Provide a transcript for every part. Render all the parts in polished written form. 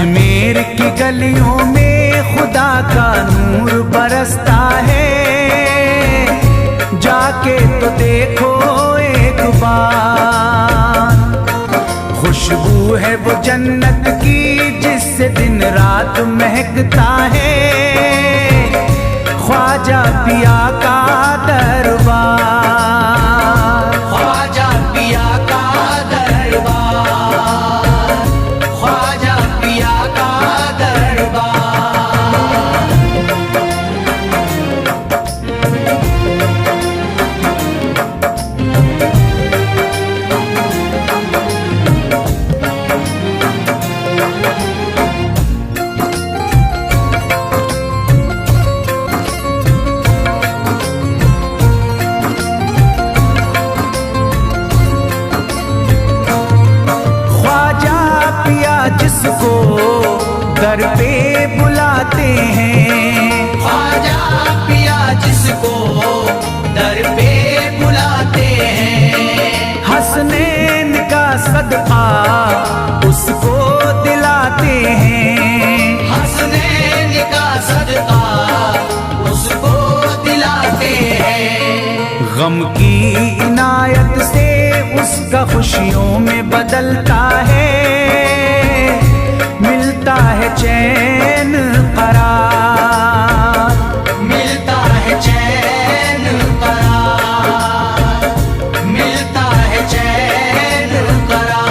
अजमेर की गलियों में खुदा का नूर बरसता है, जाके तो देखो एक बार। खुशबू है वो जन्नत की जिससे दिन रात महकता है, ख्वाजा पिया का दरबार, ख्वाजा पिया का दरबार, ख्वाजा पिया का दरबार। जिसको दर पे बुलाते हैं, ख्वाजा पिया जिसको दर पे बुलाते हैं, हसनैन का सदका उसको दिलाते हैं, हसनैन का सदका उसको दिलाते हैं। गम की इनायत से उसका खुशियों में बदलता है, मिलता है चैन करार, मिलता है चैन करार, मिलता है चैन करार।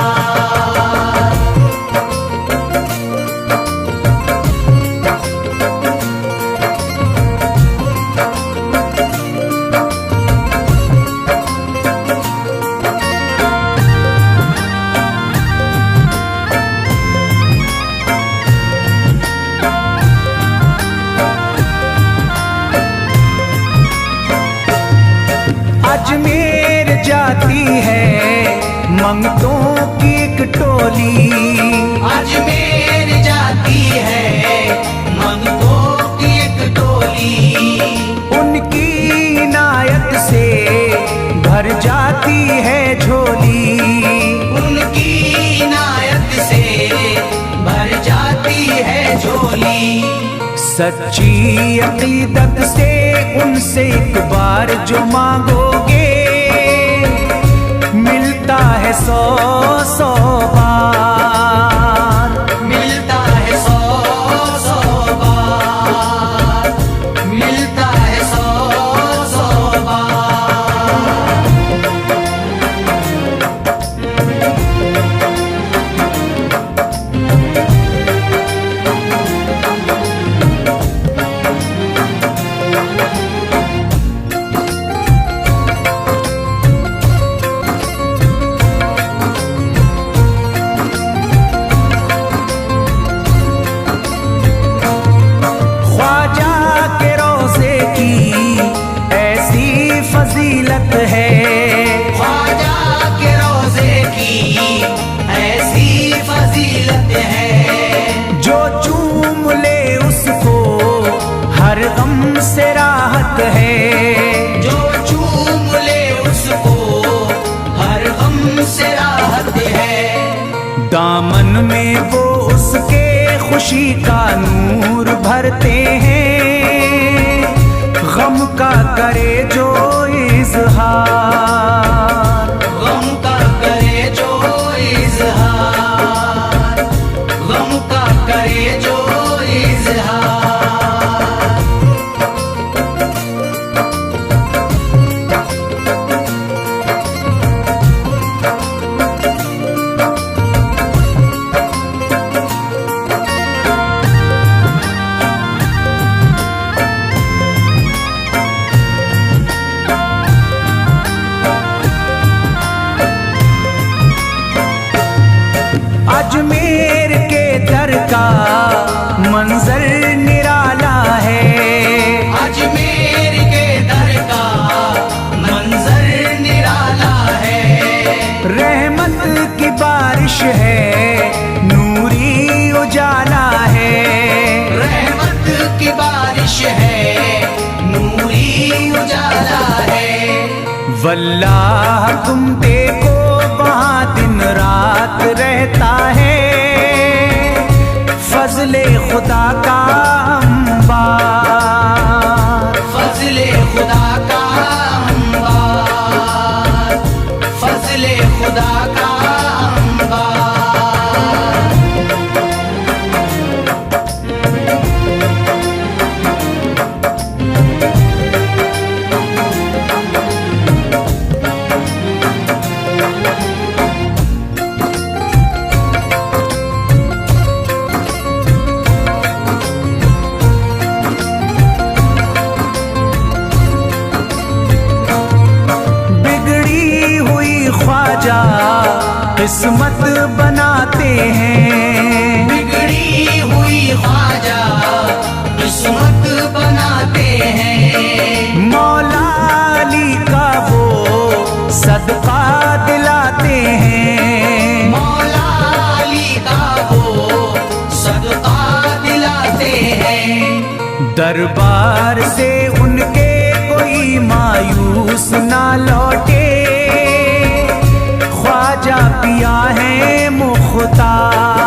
अजमेर जाती है मंगतों की एक टोली, अजमेर जाती है मंगतों की एक टोली, उनकी इनायत से भर जाती है झोली, उनकी इनायत से भर जाती है झोली। सच्ची अकीदत से उनसे एक बार जो मांगोगे, मिलता है 100 बार, मिलता है 100 बार, मिलता है 100 बार। फजीलत है ख्वाजा के रोज़े की ऐसी फजीलत है, जो चूम ले उसको हर गम से राहत है, जो चूम ले उसको हर गम से राहत है। दामन में वो उसके खुशी का नूर भरते हैं, गम का करे जो इज़हार, गम का करे जो इज़हार, गम का करे जो इज़हार। अजमेर के दर का मंजर निराला है, अजमेर के दर का मंजर निराला है। रहमत की बारिश है, नूरी उजाला है, रहमत की बारिश है, नूरी उजाला है। वल्लाह तुम देखो वहाँ दिन रात रहता है, फजले खुदा का अंबार, फजले खुदा का अंबार, फजले खुदा का किस्मत बनाते हैं, बिगड़ी हुई ख्वाजा किस्मत बनाते हैं। मौला अली का वो सदका दिलाते हैं, मौला अली का वो सदका दिलाते हैं। दरबार से उनके कोई मायूस ना लौटे, ख्वाजा पिया है मुख्तार,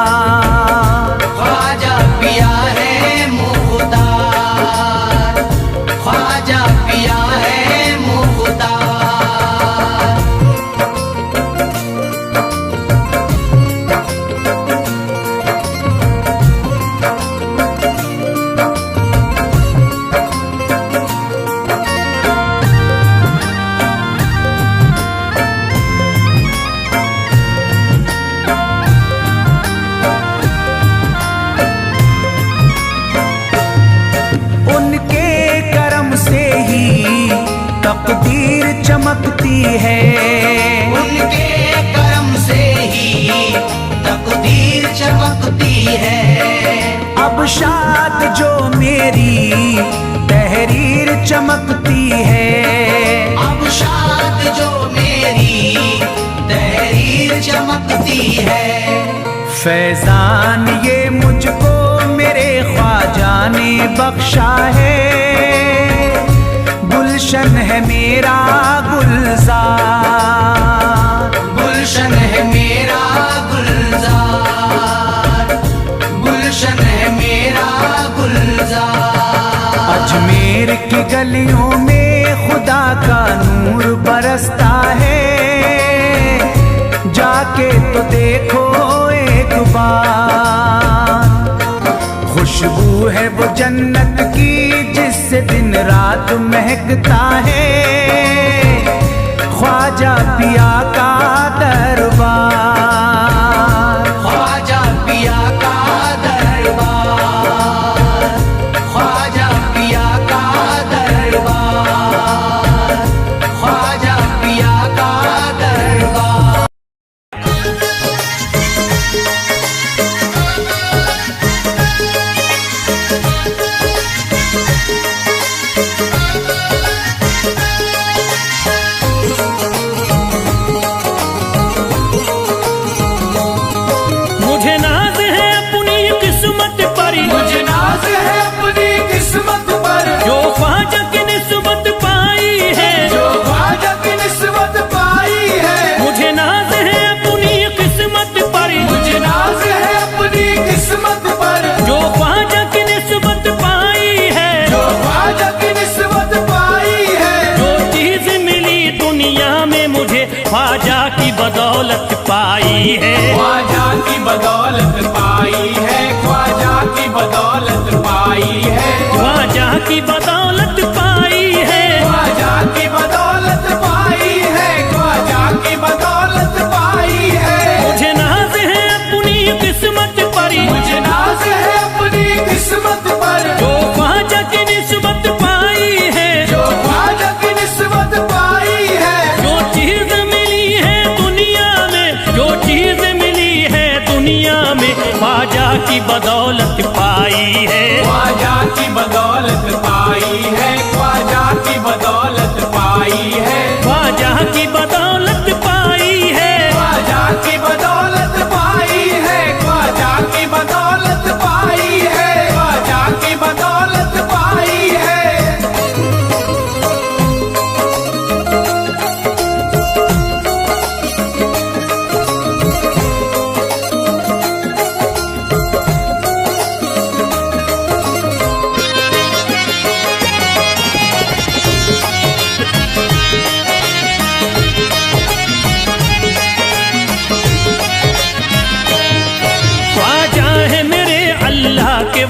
ख्वाजा पिया है मुख्तार, ख्वाजा पिया है मुख्तार। तकदीर चमकती है, उनके करम से ही तकदीर चमकती है। अब शाद जो मेरी तहरीर चमकती है, अब शाद जो मेरी तहरीर चमकती है। फैजान ये मुझको मेरे ख्वाजा ने बख्शा है, गुलशन है मेरा गुलजार, गुलशन है मेरा गुलजार, गुलशन है मेरा गुलजार। अजमेर की गलियों में खुदा का नूर बरसता है, जाके तो देखो एक बार। खुशबू है वो जन्नत की जिससे दिन रात महकता है, ख्वाजा पिया का दरबार, ख्वाजा पिया का दरबार, ख्वाजा पिया का दरबार, ख्वाजा पिया का दरबार। ख्वाजा की बदौलत पाई है, ख्वाजा की बदौलत पाई है, ख्वाजा की बदौलत पाई है, ख्वाजा की बदौलत पाई है, ख्वाजा की बदौलत पाई है, ख्वाजा की बदौलत पाई है। मुझे नाज है अपनी किस्मत पर, मुझे नाज है अपनी किस्मत पर, जो ख्वाजा की निस्बत पाई है, जो ख्वाजा की निस्बत पाई है। जो चीज मिली है दुनिया में, जो चीज मिली है दुनिया में, ख्वाजा की बदौलत पाई है, ख्वाजा की बदौलत पाई है, ख्वाजा की बदौलत पाई है, ख्वाजा की बदौलत पाई है, ख्वाजा की बदौलत पाई है, ख्वाजा की बदौलत पाई है, ख्वाजा की बदौलत पाई है।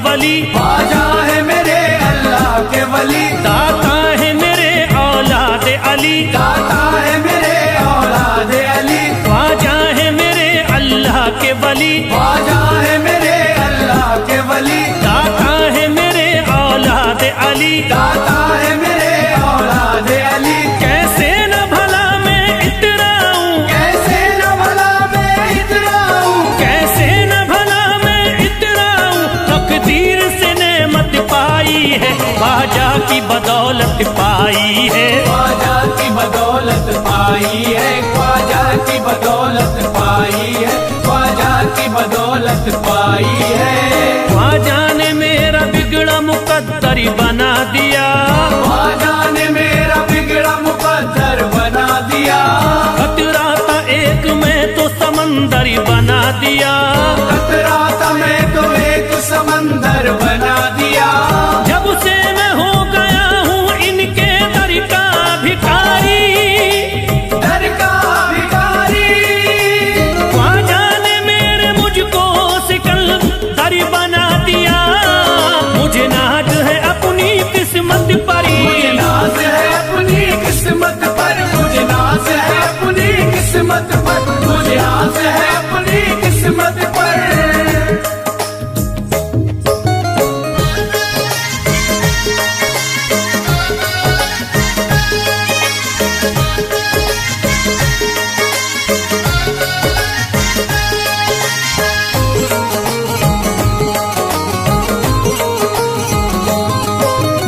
वली, ख्वाजा है मेरे अल्लाह के वली, दाता है मेरे औलाद अली, दाता है मेरे औलाद अली, ख्वाजा है मेरे अल्लाह के वली, ख्वाजा है मेरे अल्लाह के वली, दाता है मेरे औलाद अली, दाता है मेरे औलाद अली। कैसे न भला मैं इतराऊं, कैसे न भला मैं इतराऊं, कैसे न भला मैं इतराऊं, तकदीर से नेमत पाई है, ख्वाजा की बदौलत पाई है, ख्वाजा की बदौलत पाई है, ख्वाजा की बदौलत पाई है, ख्वाजा की बदौलत पाई है। ख्वाजा ने मेरा बिगड़ा मुकद्दर बना दिया, ख्वाजा ने मेरा बिगड़ा मुकद्दर बना दिया, खतरा था एक मैं तो समंदर बना दिया, खतरा था मैं तो एक समंदर बना दिया। जब से मैं हो गया हूँ इनके दर का भिखारी, दर का भिखारी, ख्वाजा ने मेरे मुझको सिकंदर बना दिया, मुझे नाज है अपनी किस्मत पर, मुझे नाज है अपनी किस्मत पर, मुझे नाज है अपनी किस्मत पर, मुझे नाज है अपनी किस्मत पर।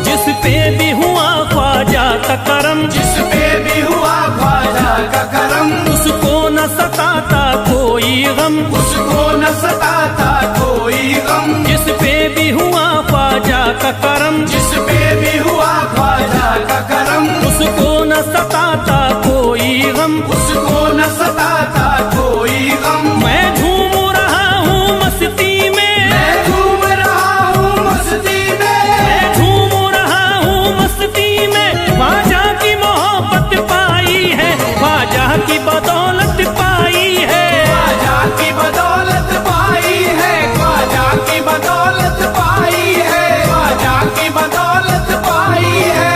जिस पे भी हुआ ख्वाजा का करम, जिस पे भी हुआ ख्वाजा का करम, उसको न सताता कोई गम, उसको न सताता कोई गम, जिस पे भी हुआ ख्वाजा का करम, जिस पे भी हुआ ख्वाजा का करम, उसको न सताता कोई गम, उसको न सताता कोई गम। मैं झूम रहा हूँ मस्ती में, मैं झूम रहा हूँ मस्ती में, मैं झूम रहा हूँ मस्ती में, ख्वाजा की मोहब्बत पाई है, ख्वाजा की बदौलत पाई है, ख्वाजा की बदौलत पाई है, ख्वाजा की बदौलत पाई है, ख्वाजा की बदौलत पाई है।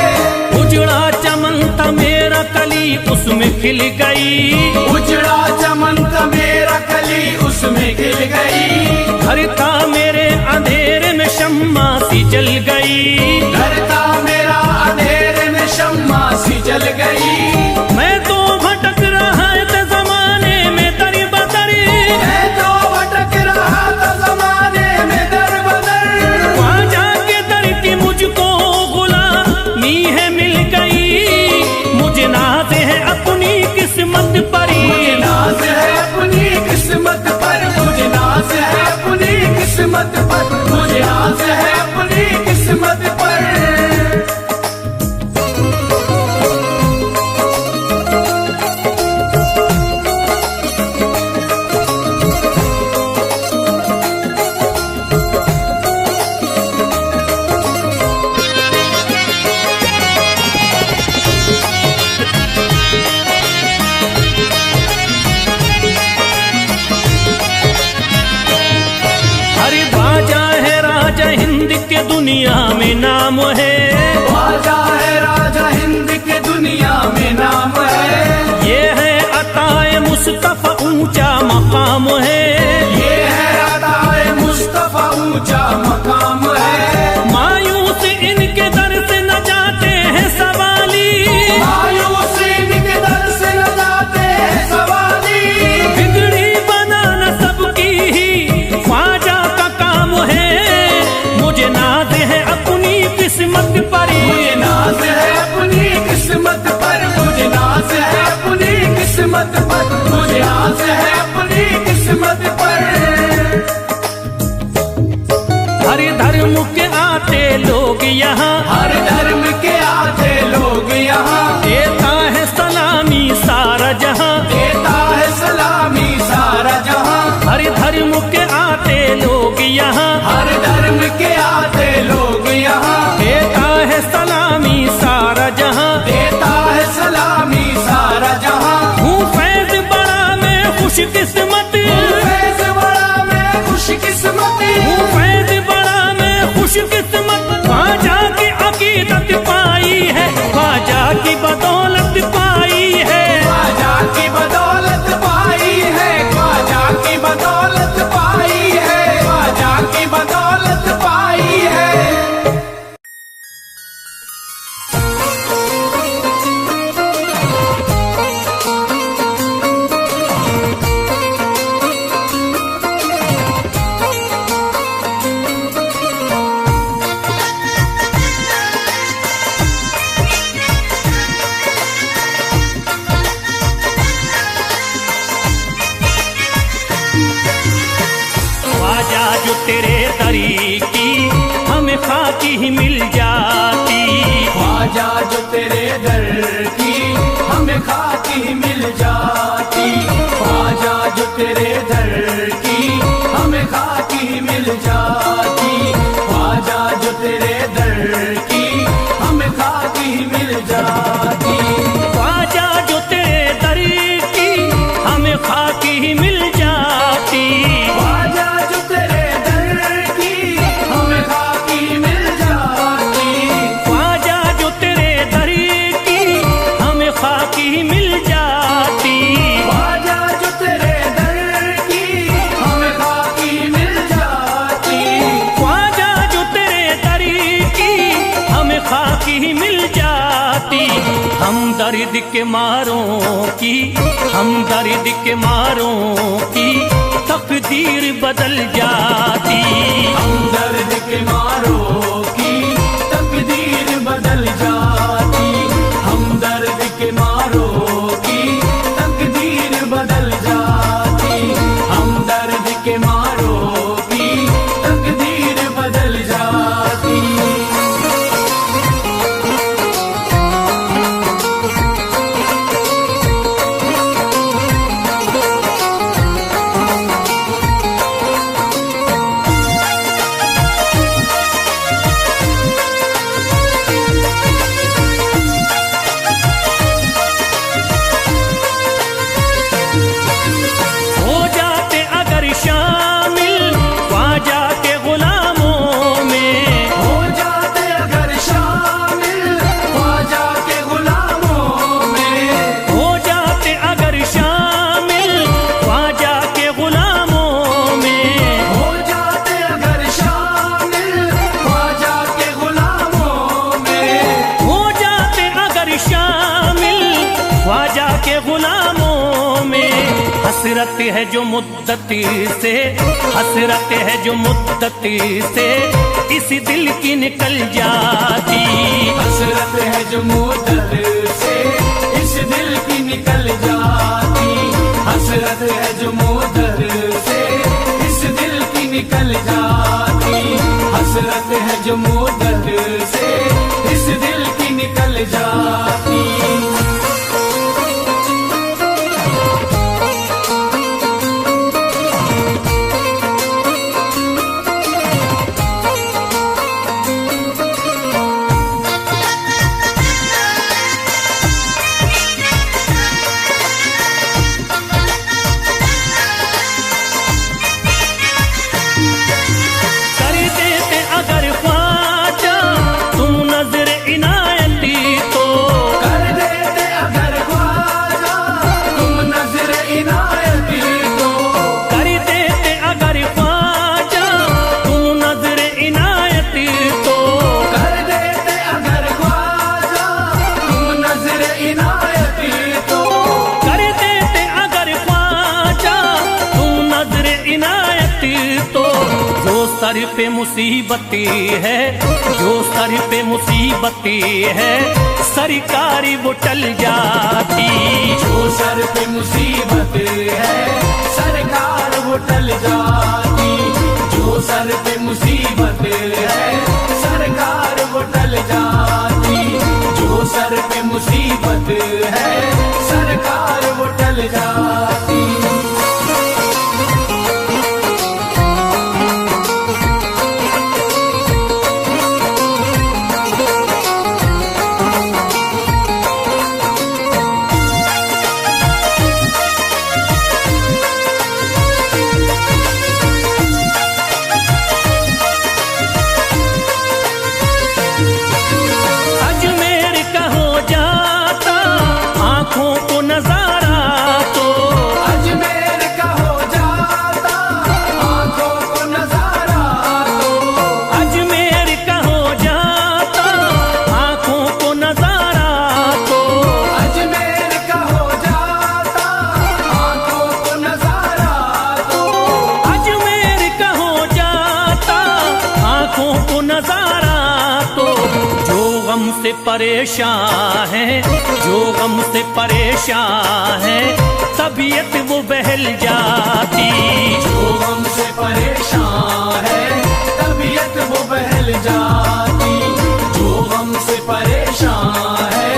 उजड़ा चमन था मेरा कली उसमें खिल गई, उजड़ा चमन था मेरा कली उसमें खिल गई, घर था मेरे अंधेरे में शम्मा सी जल गई, घर था मेरा अंधेरे में शम्मा सी जल गई। मैं तो भटक रहा था जमाने में दर बदर, मैं तो भटक रहा था जमाने में दर बदर, ख्वाजा के दर की मुझको गुलामी है मिल गई, मुझे नाज है अपनी किस्मत पर, मुझे नाज है अपनी किस्मत पर, मुझे नाज है अपनी किस्मत पर, मुझे नाज है अपनी किस्मत पर। अरे ख्वाजा है राजा हिंद के दुनिया में नाम है, ख्वाजा है राजा हिंद के दुनिया में नाम है, ये है अताए मुस्तफा ऊंचा मकाम है, ये है अताए मुस्तफा ऊंचा मकाम है। मायूस इनके दर से न जाते हैं सवाली, मायूस इनके दर से न जाते हैं सवाली, बिगड़ी बनाना सबकी ही ख्वाजा का काम है, मुझे नाज है अपनी किस्मत पर, मुझे नाज है अपनी किस्मत पर, मुझे नाज है अपनी किस्मत पर, मुझे नाज है अपनी किस्मत तेरे दर की हमें खाकी मिल जाती, ख्वाजा जो तेरे दर की हमें खाकी मिल जाती, ख्वाजा जो तेरे दर की हमें खाकी मिल जाती, ख्वाजा जो तेरे दर की हमें खाकी मिल जाती, ख्वाजा जो तेरे दर की हमें खाकी मिल जाती, ख्वाजा जो तेरे दर की हमें खाकी मिल जाती, ख्वाजा जो तेरे दर की हमें खाकी मिल जाती, ख्वाजा जो तेरे दर की हमें खाकी मिल जाती। हम दर्द के मारों की, हम दर्द के मारों की तकदीर बदल जाती, हम दर्द के मारों की तकदीर बदल जाती, हम दर्द के मारों की तकदीर बदल जाती, हम दर्द के मारों की तकदीर बदल जाती। हो जाते अगर शामिल ख्वाजा के गुलामों में, हो जाते अगर शामिल ख्वाजा के गुलामों में, हो जाते अगर शामिल ख्वाजा के गुलामों में, हो जाते अगर शामिल ख्वाजा के गुलामों में, हो जाते अगर शामिल ख्वाजा के गुलामों में। हसरत है जो मुद्दती से, हसरत है जो मुद्दती से इस दिल की निकल जाती, हसरत है जो मुद्दत से इस दिल की निकल जाती, हसरत है जो मुद्दत से इस दिल की निकल जाती, हसरत है जो मुद्दत से इस दिल की निकल जाती। कर देते अगर ख्वाजा तुम नजर इनायती तो, कर देते अगर ख्वाजा तुम नजर इनायती तो, कर देते अगर ख्वाजा तुम नजर इनायती तो, कर देते अगर ख्वाजा तुम नजर इनायती तो, कर देते अगर ख्वाजा तुम नजर इनायती तो। जो सर पे मुसीबती है, जो सर पे मुसीबती है सरकारी वो टल जाती, जो सर पे मुसीबत है सरकार वो टल जाती, जो सर पे मुसीबत है सरकार वो टल जाती, जो सर पे मुसीबत है सरकार वो टल जाती। अजमेर का हो जाता आंखों को नजारा तो, अजमेर का हो जाता आंखों को नजारा तो, अजमेर का हो जाता आंखों को नजारा तो, अजमेर का हो जाता आंखों को नजारा तो, अजमेर का हो जाता आंखों को नजारा तो। जो गम से परेशान है, जो गम से परेशान है तबीयत वो बहल जाती, जो गम से परेशान है तबीयत वो बहल जाती, जो गम से परेशान है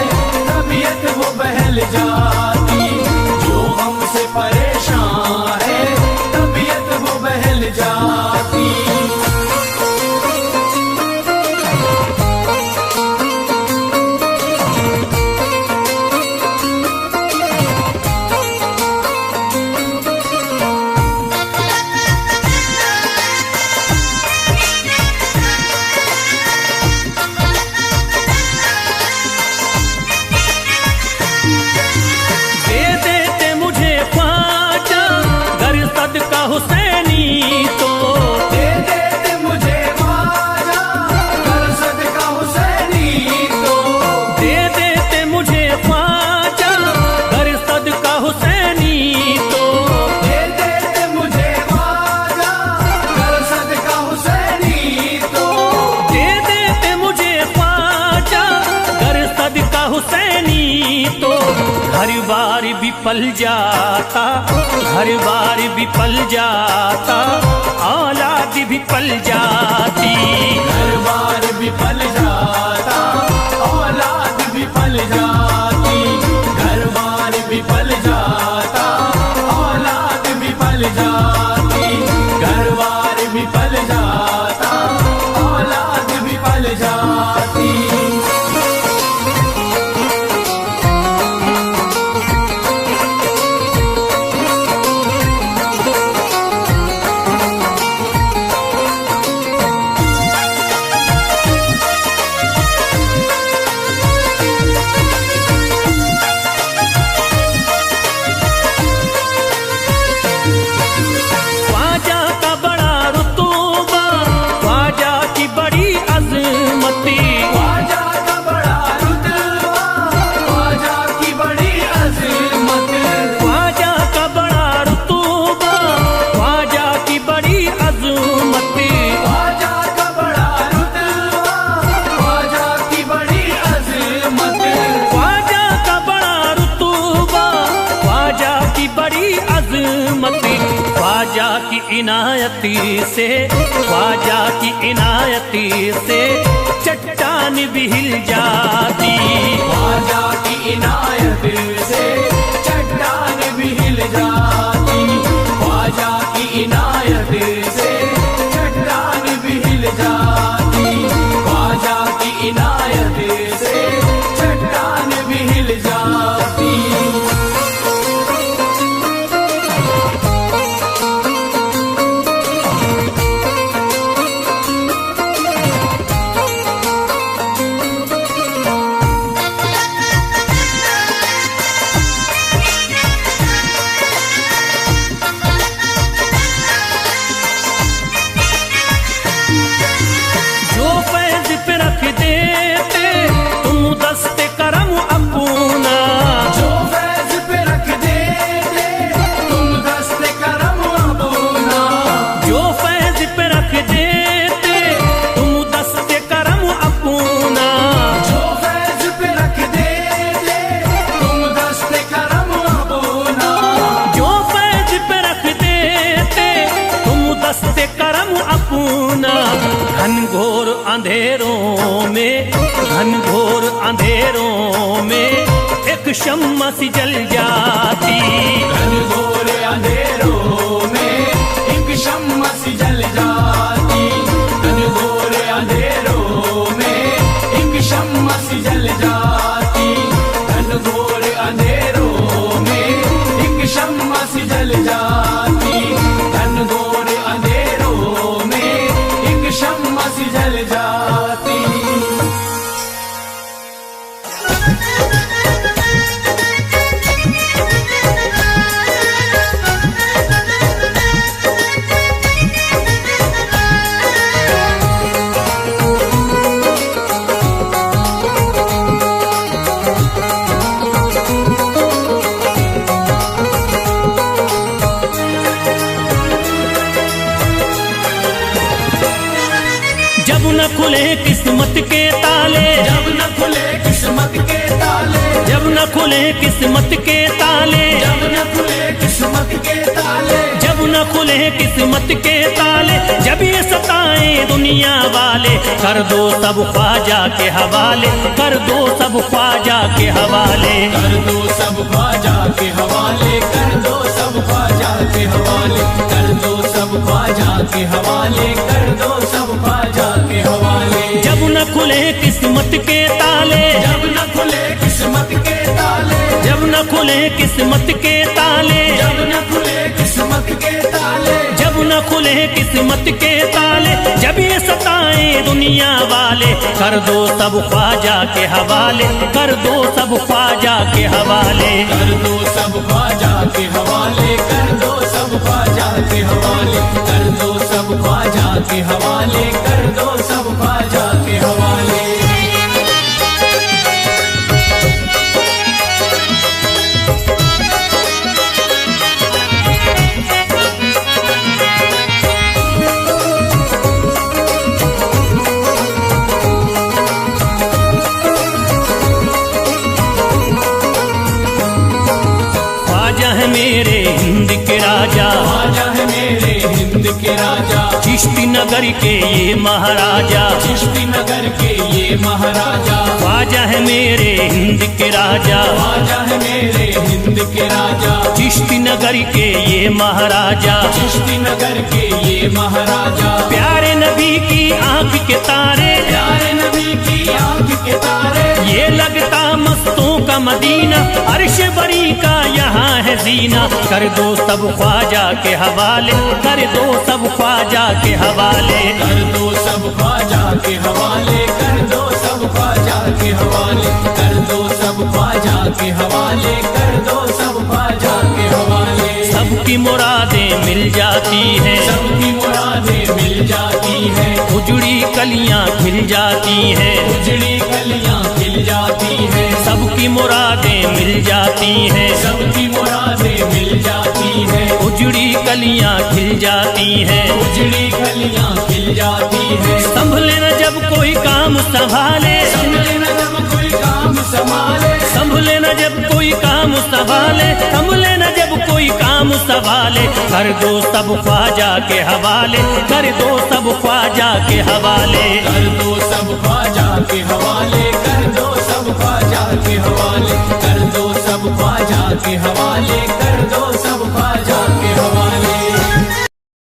हुसैनी तो घर बार भी पल जाता, घर बार भी पल जाता, औलाद भी पल जाती। घर बार भी पल जाता, औलाद भी पल जाती। घर बार भी पल जाता, औलाद भी पल जाती। घर बार भी पल जाता, औलाद भी पल जाती। ख्वाजा का बड़ा रुतबा, ख्वाजा की बड़ी अजमती, ख्वाजा का बड़ा रुतबा, ख्वाजा की बड़ी अज़मत। ख्वाजा का बड़ा रुतबा, ख्वाजा की बड़ी अजमती। ख्वाजा का बड़ा रुतबा, ख्वाजा की बड़ी अज़मत। ख्वाजा का बड़ा रुतबा, ख्वाजा की बड़ी अजमती। ख्वाजा की इनायती से, ख्वाजा की इनायती से चट्टान भी हिल जाती। ख्वाजा की इनायत से चट्टान भी हिल जाती। ख्वाजा की इनायत से चट्टान भी हिल जाती। ख्वाजा की इनायत से चट्टान भी हिल जाती। जो फैज पे रख देते तुम दस्ते करम अपना, जो फैज पे रख देते तुम दस्ते करम अपना। जो फैज पे रख देते तुम दस्ते करम अपना। जो फैज पे रख देते तुम दस्ते करम अपना। जो फैज पे रख देते तुम दस्ते करम अपना। घनघोर अंधेरों में, घनघोर अंधेरों में एक शम्मा सी जल जाती। घनघोर अंधेरों में एक शम्मा सी जल जाती। घनघोर अंधेरों में एक शम्मा सी जल जाती। घनघोर अंधेरों में एक शम्मा सी जल जाती। घनघोर अंधेरों में एक शम्मा सी जल जाती। जब न खुले किस्मत के ताले, जब न खुले किस्मत के ताले, जब न खुले किस्मत के ताले, जब न खुले किस्मत के ताले, जब न खुले किस्मत के ताले, जब ये सताएं दुनिया वाले, कर दो सब ख्वाजा के हवाले, कर दो सब ख्वाजा के हवाले। कर दो सब ख्वाजा के हवाले, कर दो सब ख्वाजा के हवाले, कर दो सब ख्वाजा के हवाले, कर दो सब ख्वाजा के हवाले। जब न खुले किस्मत के ताले, जब न खुले किस्मत के ताले, जब न खुले किस्मत के ताले, जब न खुले किस्मत के ताले, जब न खुले किस्मत के ताले, जब ये सताएं दुनिया वाले, कर दो सब ख्वाजा के हवाले, कर दो सब ख्वाजा के हवाले। कर दो सब ख्वाजा के हवाले, कर दो सब ख्वाजा के हवाले, कर दो सब ख्वाजा के हवाले, कर दो सब ख्वाजा के हवाले। नगरी के ये महाराजा, चिश्ती नगर के ये महाराजा, ख्वाजा है मेरे हिंद के राजा, ख्वाजा है मेरे हिंद के राजा, चिश्ती नगरी के ये महाराजा, चिश्ती नगर के ये महाराजा, प्यारे नबी की आंख के तारे, प्यारे नबी की आंख के तारे, ये लगता मस्तों का मदीना, अर्श बरी का यहाँ है जीना। कर दो सब ख्वाजा के हवाले, कर दो सब ख्वाजा के हवाले, कर दो सब ख्वाजा के हवाले, कर दो सब ख्वाजा के हवाले, कर दो सब ख्वाजा के हवाले, कर दो सब ख्वाजा के हवाले। सबकी मुरादें मिल जाती हैं, सबकी मुरादें मिल जाती हैं, उजड़ी कलियां खिल जाती हैं, उजड़ी कलियां खिल जाती हैं, सबकी मुरादें मिल जाती हैं, सबकी मुरादें मिल जाती हैं, उजड़ी कलियां खिल जाती हैं, उजड़ी कलियां खिल जाती हैं। संभले न जब कोई काम संभाले, संभले न जब कोई काम संभाले, संभले न जब कोई काम संभाले, संभले न जब कोई काम संभाले, कर दो सब ख्वाजा के हवाले, कर दो सब ख्वाजा के हवाले, कर दो सब ख्वाजा के हवाले, कर दो सब ख्वाजा के हवाले, कर दो सब ख्वाजा के हवाले, कर दो सब ख्वाजा